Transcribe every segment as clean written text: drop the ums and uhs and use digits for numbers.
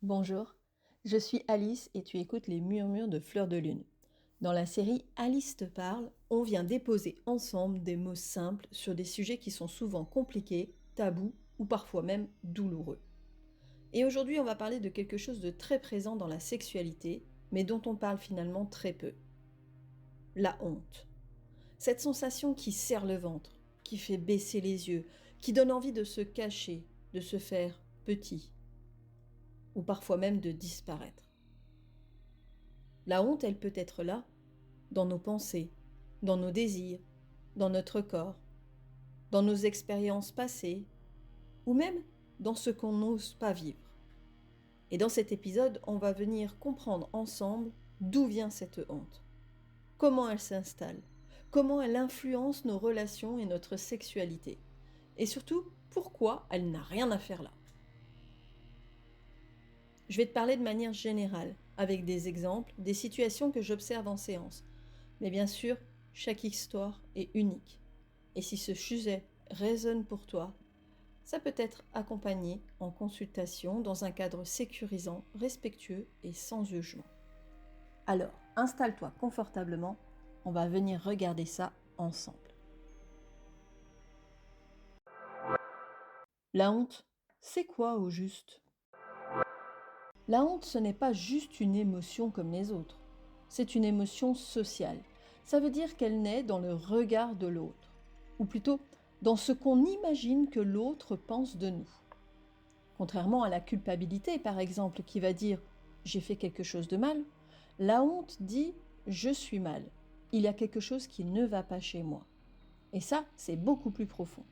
Bonjour, je suis Alice et tu écoutes les murmures de Fleur de Lune. Dans la série Alice te parle, on vient déposer ensemble des mots simples sur des sujets qui sont souvent compliqués, tabous ou parfois même douloureux. Et aujourd'hui, on va parler de quelque chose de très présent dans la sexualité, mais dont on parle finalement très peu. La honte. Cette sensation qui serre le ventre, qui fait baisser les yeux, qui donne envie de se cacher, de se faire petit, ou parfois même de disparaître. La honte, elle peut être là, dans nos pensées, dans nos désirs, dans notre corps, dans nos expériences passées, ou même dans ce qu'on n'ose pas vivre. Et dans cet épisode, on va venir comprendre ensemble d'où vient cette honte, comment elle s'installe, comment elle influence nos relations et notre sexualité, et surtout, pourquoi elle n'a rien à faire là. Je vais te parler de manière générale, avec des exemples, des situations que j'observe en séance. Mais bien sûr, chaque histoire est unique. Et si ce sujet résonne pour toi, ça peut être accompagné en consultation dans un cadre sécurisant, respectueux et sans jugement. Alors, installe-toi confortablement, on va venir regarder ça ensemble. La honte, c'est quoi au juste ? La honte, ce n'est pas juste une émotion comme les autres. C'est une émotion sociale. Ça veut dire qu'elle naît dans le regard de l'autre, ou plutôt dans ce qu'on imagine que l'autre pense de nous. Contrairement à la culpabilité, par exemple, qui va dire « j'ai fait quelque chose de mal », la honte dit « je suis mal, il y a quelque chose qui ne va pas chez moi ». Et ça, c'est beaucoup plus profond,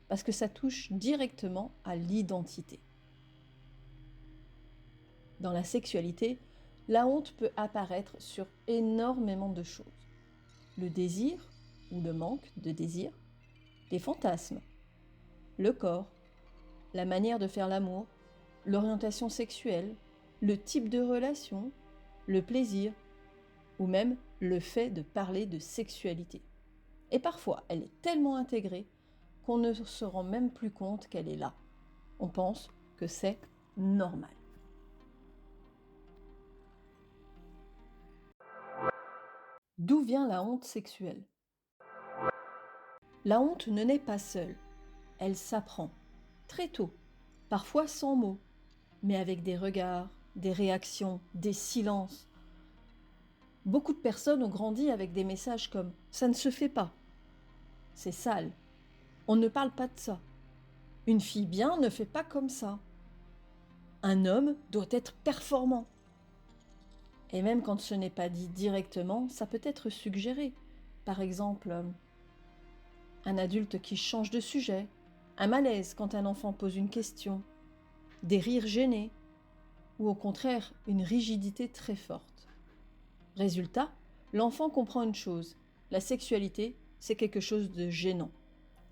parce que ça touche directement à l'identité. Dans la sexualité, la honte peut apparaître sur énormément de choses. Le désir ou le manque de désir, les fantasmes, le corps, la manière de faire l'amour, l'orientation sexuelle, le type de relation, le plaisir ou même le fait de parler de sexualité. Et parfois, elle est tellement intégrée qu'on ne se rend même plus compte qu'elle est là. On pense que c'est normal. D'où vient la honte sexuelle ? La honte ne naît pas seule. Elle s'apprend, très tôt, parfois sans mots, mais avec des regards, des réactions, des silences. Beaucoup de personnes ont grandi avec des messages comme « ça ne se fait pas »,« c'est sale »,« on ne parle pas de ça »,« une fille bien ne fait pas comme ça »,« un homme doit être performant ». Et même quand ce n'est pas dit directement, ça peut être suggéré. Par exemple, un adulte qui change de sujet, un malaise quand un enfant pose une question, des rires gênés, ou au contraire une rigidité très forte. Résultat, l'enfant comprend une chose, la sexualité, c'est quelque chose de gênant.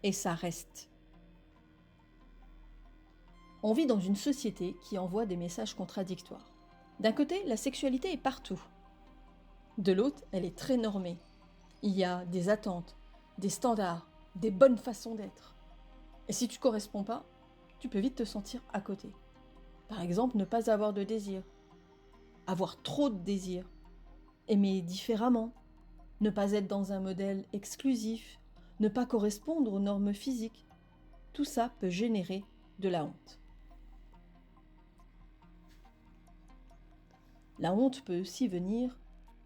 Et ça reste. On vit dans une société qui envoie des messages contradictoires. D'un côté, la sexualité est partout. De l'autre, elle est très normée. Il y a des attentes, des standards, des bonnes façons d'être. Et si tu ne corresponds pas, tu peux vite te sentir à côté. Par exemple, ne pas avoir de désir, avoir trop de désir, aimer différemment, ne pas être dans un modèle exclusif, ne pas correspondre aux normes physiques. Tout ça peut générer de la honte. La honte peut aussi venir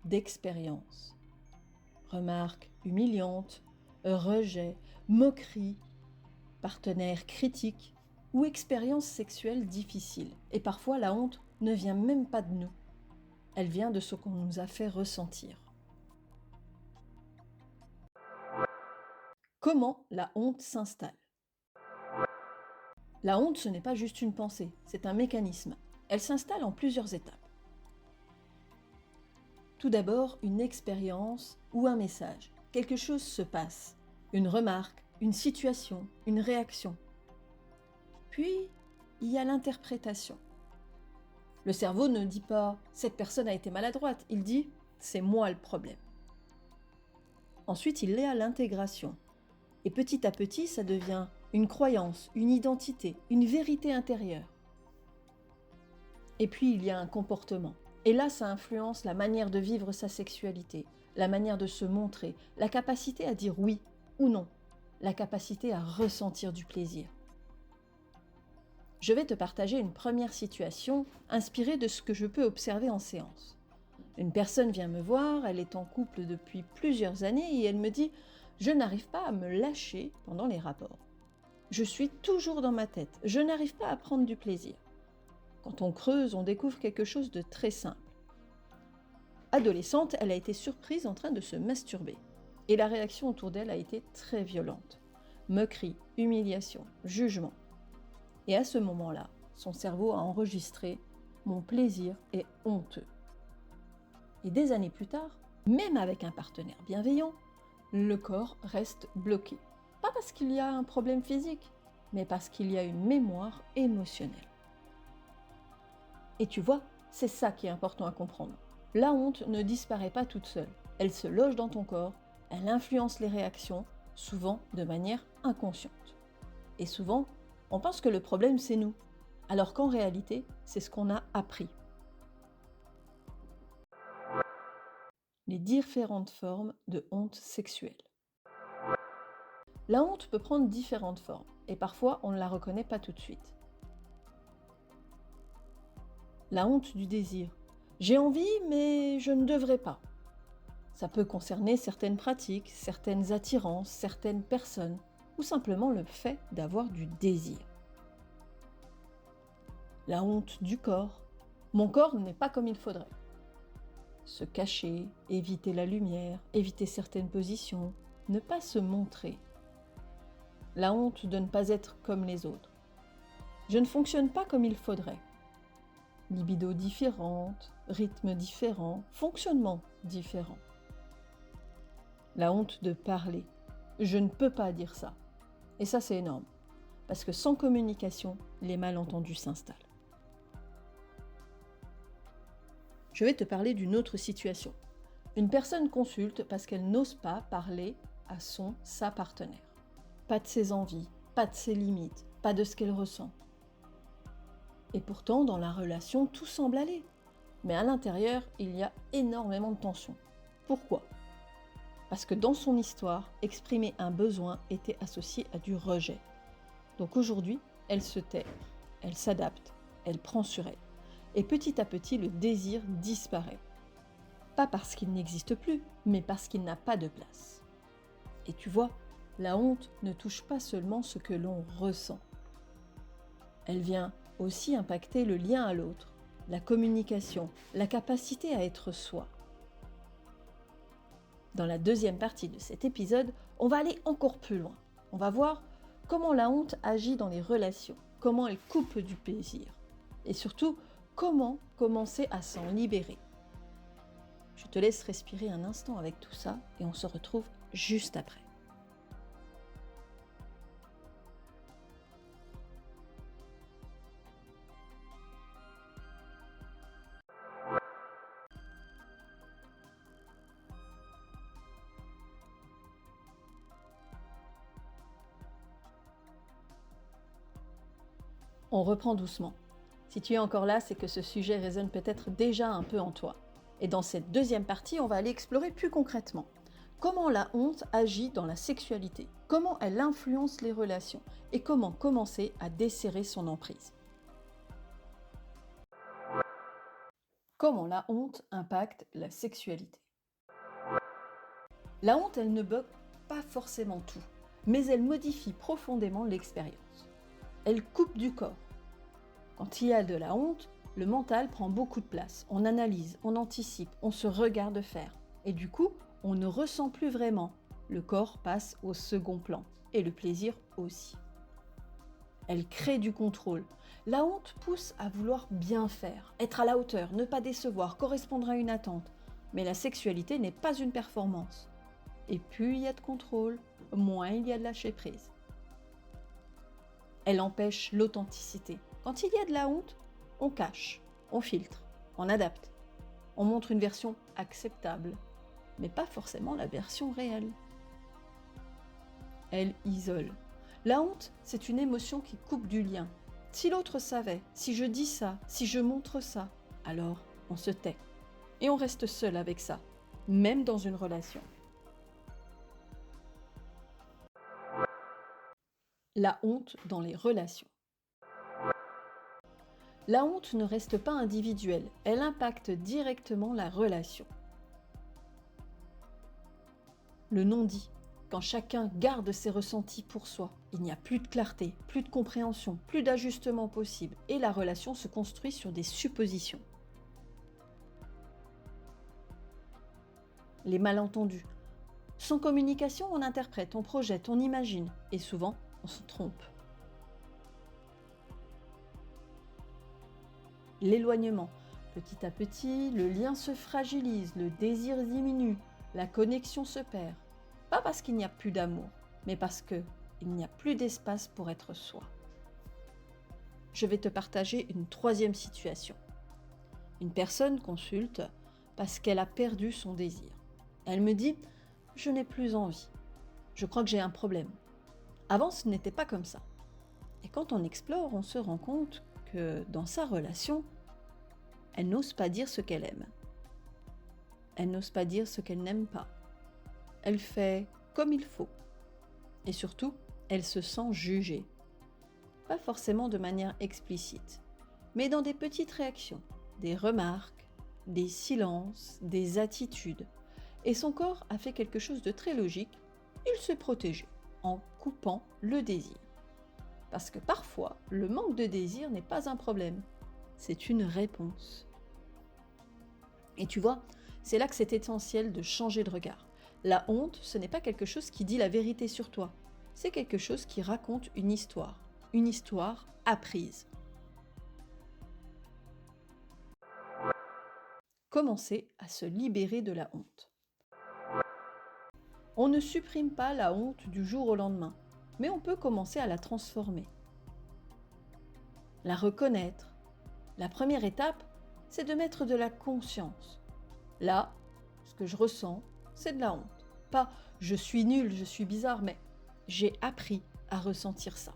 d'expériences. Remarques humiliantes, rejets, moqueries, partenaires critiques ou expériences sexuelles difficiles. Et parfois, la honte ne vient même pas de nous. Elle vient de ce qu'on nous a fait ressentir. Comment la honte s'installe ? La honte, ce n'est pas juste une pensée, c'est un mécanisme. Elle s'installe en plusieurs étapes. Tout d'abord, une expérience ou un message. Quelque chose se passe. Une remarque, une situation, une réaction. Puis, il y a l'interprétation. Le cerveau ne dit pas « cette personne a été maladroite », il dit « c'est moi le problème ». Ensuite, il y a l'intégration. Et petit à petit, ça devient une croyance, une identité, une vérité intérieure. Et puis il y a un comportement. Et là, ça influence la manière de vivre sa sexualité, la manière de se montrer, la capacité à dire oui ou non, la capacité à ressentir du plaisir. Je vais te partager une première situation inspirée de ce que je peux observer en séance. Une personne vient me voir, elle est en couple depuis plusieurs années et elle me dit « Je n'arrive pas à me lâcher pendant les rapports. Je suis toujours dans ma tête, je n'arrive pas à prendre du plaisir. » Quand on creuse, on découvre quelque chose de très simple. Adolescente, elle a été surprise en train de se masturber. Et la réaction autour d'elle a été très violente. Moquerie, humiliation, jugement. Et à ce moment-là, son cerveau a enregistré « Mon plaisir est honteux ». Et des années plus tard, même avec un partenaire bienveillant, le corps reste bloqué. Pas parce qu'il y a un problème physique, mais parce qu'il y a une mémoire émotionnelle. Et tu vois, c'est ça qui est important à comprendre. La honte ne disparaît pas toute seule. Elle se loge dans ton corps, elle influence les réactions, souvent de manière inconsciente. Et souvent, on pense que le problème c'est nous, alors qu'en réalité, c'est ce qu'on a appris. Les différentes formes de honte sexuelle. La honte peut prendre différentes formes, et parfois on ne la reconnaît pas tout de suite. La honte du désir. J'ai envie, mais je ne devrais pas. Ça peut concerner certaines pratiques, certaines attirances, certaines personnes, ou simplement le fait d'avoir du désir. La honte du corps. Mon corps n'est pas comme il faudrait. Se cacher, éviter la lumière, éviter certaines positions, ne pas se montrer. La honte de ne pas être comme les autres. Je ne fonctionne pas comme il faudrait. Libido différente, rythme différent, fonctionnement différent. La honte de parler. Je ne peux pas dire ça. Et ça, c'est énorme. Parce que sans communication, les malentendus s'installent. Je vais te parler d'une autre situation. Une personne consulte parce qu'elle n'ose pas parler à sa partenaire. Pas de ses envies, pas de ses limites, pas de ce qu'elle ressent. Et pourtant, dans la relation, tout semble aller. Mais à l'intérieur, il y a énormément de tension. Pourquoi ? Parce que dans son histoire, exprimer un besoin était associé à du rejet. Donc aujourd'hui, elle se tait, elle s'adapte, elle prend sur elle. Et petit à petit, le désir disparaît. Pas parce qu'il n'existe plus, mais parce qu'il n'a pas de place. Et tu vois, la honte ne touche pas seulement ce que l'on ressent. Elle vient aussi impacter le lien à l'autre, la communication, la capacité à être soi. Dans la deuxième partie de cet épisode, on va aller encore plus loin. On va voir comment la honte agit dans les relations, comment elle coupe du plaisir, et surtout, comment commencer à s'en libérer. Je te laisse respirer un instant avec tout ça et on se retrouve juste après. On reprend doucement. Si tu es encore là, c'est que ce sujet résonne peut-être déjà un peu en toi. Et dans cette deuxième partie, on va aller explorer plus concrètement comment la honte agit dans la sexualité, comment elle influence les relations et comment commencer à desserrer son emprise. Comment la honte impacte la sexualité. La honte, elle ne bloque pas forcément tout, mais elle modifie profondément l'expérience. Elle coupe du corps. Quand il y a de la honte, le mental prend beaucoup de place. On analyse, on anticipe, on se regarde faire. Et du coup, on ne ressent plus vraiment. Le corps passe au second plan. Et le plaisir aussi. Elle crée du contrôle. La honte pousse à vouloir bien faire, être à la hauteur, ne pas décevoir, correspondre à une attente. Mais la sexualité n'est pas une performance. Et plus il y a de contrôle, moins il y a de lâcher prise. Elle empêche l'authenticité. Quand il y a de la honte, on cache, on filtre, on adapte. On montre une version acceptable, mais pas forcément la version réelle. Elle isole. La honte, c'est une émotion qui coupe du lien. Si l'autre savait, si je dis ça, si je montre ça, alors on se tait. Et on reste seul avec ça, même dans une relation. La honte dans les relations. La honte ne reste pas individuelle, elle impacte directement la relation. Le non-dit, quand chacun garde ses ressentis pour soi, il n'y a plus de clarté, plus de compréhension, plus d'ajustement possible, et la relation se construit sur des suppositions. Les malentendus. Sans communication, on interprète, on projette, on imagine, et souvent, on se trompe. L'éloignement. Petit à petit, le lien se fragilise, le désir diminue, la connexion se perd. Pas parce qu'il n'y a plus d'amour, mais parce qu'il n'y a plus d'espace pour être soi. Je vais te partager une troisième situation. Une personne consulte parce qu'elle a perdu son désir. Elle me dit « Je n'ai plus envie. Je crois que j'ai un problème. » Avant, ce n'était pas comme ça. Et quand on explore, on se rend compte que dans sa relation, elle n'ose pas dire ce qu'elle aime. Elle n'ose pas dire ce qu'elle n'aime pas. Elle fait comme il faut. Et surtout, elle se sent jugée. Pas forcément de manière explicite, mais dans des petites réactions, des remarques, des silences, des attitudes. Et son corps a fait quelque chose de très logique, il s'est protégé en coupant le désir. Parce que parfois, le manque de désir n'est pas un problème, c'est une réponse. Et tu vois, c'est là que c'est essentiel de changer de regard. La honte, ce n'est pas quelque chose qui dit la vérité sur toi, c'est quelque chose qui raconte une histoire apprise. Commencer à se libérer de la honte. On ne supprime pas la honte du jour au lendemain, mais on peut commencer à la transformer. La reconnaître. La première étape, c'est de mettre de la conscience. Là, ce que je ressens, c'est de la honte. Pas « je suis nul, je suis bizarre », mais « j'ai appris à ressentir ça ».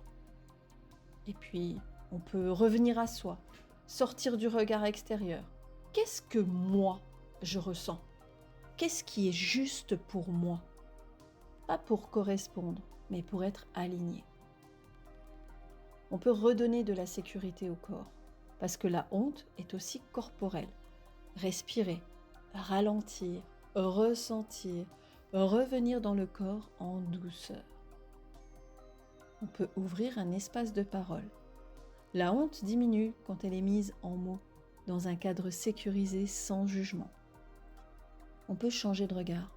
Et puis, on peut revenir à soi, sortir du regard extérieur. Qu'est-ce que moi, je ressens ? Qu'est-ce qui est juste pour moi ? Pas pour correspondre, mais pour être aligné. On peut redonner de la sécurité au corps, parce que la honte est aussi corporelle. Respirer, ralentir, ressentir, revenir dans le corps en douceur. On peut ouvrir un espace de parole. La honte diminue quand elle est mise en mots, dans un cadre sécurisé sans jugement. On peut changer de regard.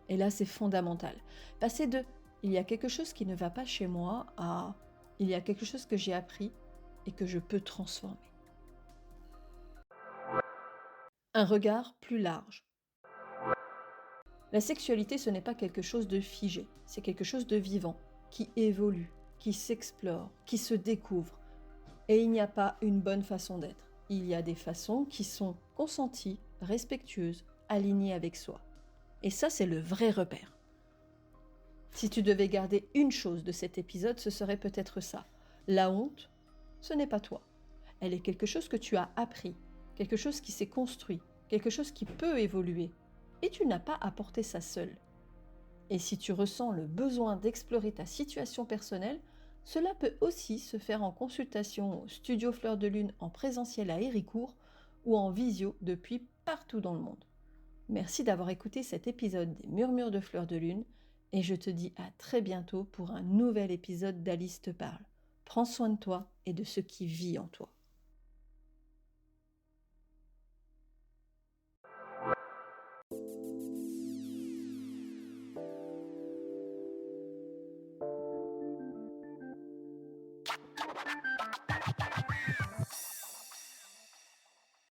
Et là, c'est fondamental. Passer de « il y a quelque chose qui ne va pas chez moi » à « il y a quelque chose que j'ai appris et que je peux transformer ». Un regard plus large. La sexualité, ce n'est pas quelque chose de figé, c'est quelque chose de vivant, qui évolue, qui s'explore, qui se découvre. Et il n'y a pas une bonne façon d'être. Il y a des façons qui sont consenties, respectueuses, alignées avec soi. Et ça, c'est le vrai repère. Si tu devais garder une chose de cet épisode, ce serait peut-être ça. La honte, ce n'est pas toi. Elle est quelque chose que tu as appris, quelque chose qui s'est construit, quelque chose qui peut évoluer. Et tu n'as pas à porter ça seul. Et si tu ressens le besoin d'explorer ta situation personnelle, cela peut aussi se faire en consultation au Studio Fleur de Lune en présentiel à Héricourt ou en visio depuis partout dans le monde. Merci d'avoir écouté cet épisode des Murmures de Fleur de Lune et je te dis à très bientôt pour un nouvel épisode d'Alice te parle. Prends soin de toi et de ce qui vit en toi.